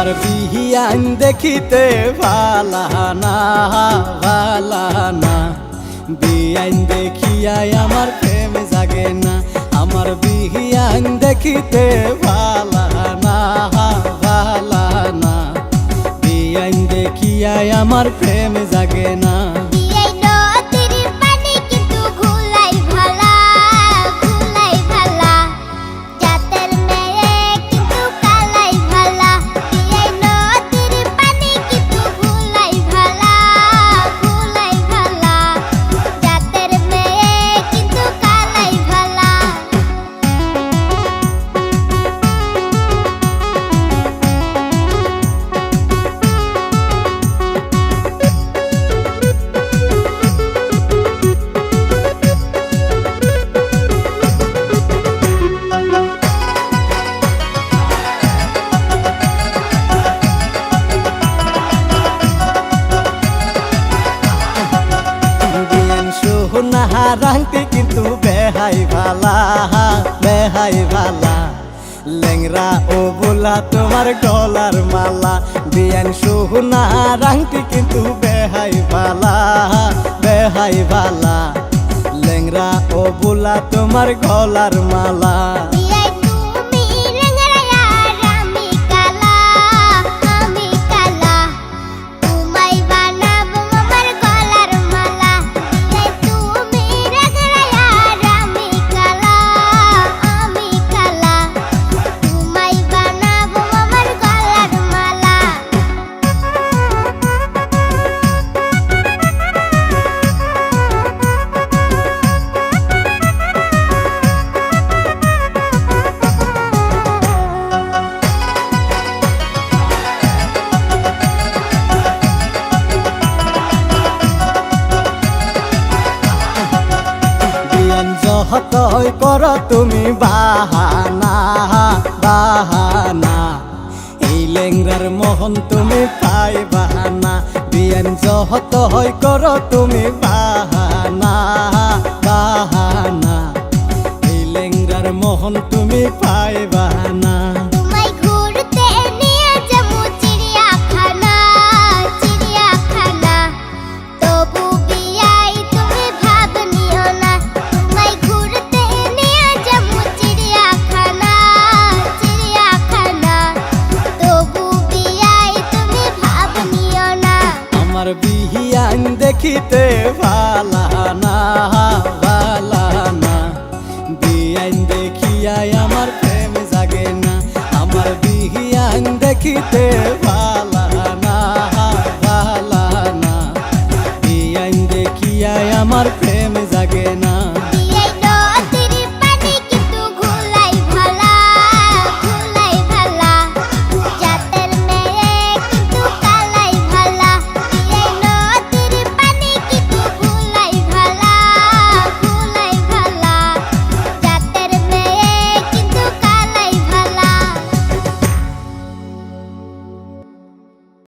আমার বিহিয়ান দেখিতে ভালা না ভালা না, বিয়ান দেখিয়াই আমার প্রেম জাগে না। আমার বিহিয়ান দেখিতে ভালা না ভালা না, বিয়ান দেখিয়াই আমার প্রেম জাগে না। রাংটি কিন্তু বেহাই ভালা বেহাই ভালা, লেংরা ও বোলা তোমার গলার মালা। বিয়ান সোহনা রাংটি কিন্তু বেহাই ভালা বেহাই ভালা, লেংরা ও বোলা তোমার গলার মালা। যতই কর তুমি বাহানা বাহানা, এই লেংরার মোহন তুমি পাইবা না। বিয়ান যতই কর তুমি বাহানা বাহানা, এই লেংরার মোহন তুমি পাইবা না। আমার বিহিয়ান দেখিতে ভালা না ভালা না, বিয়ান দেখিয়াই আমার প্রেম জাগে না। আমার বিহিয়ান দেখিতে ভালা না ভালা না, বিয়ান দেখিয়াই আমার প্রেম জাগে না।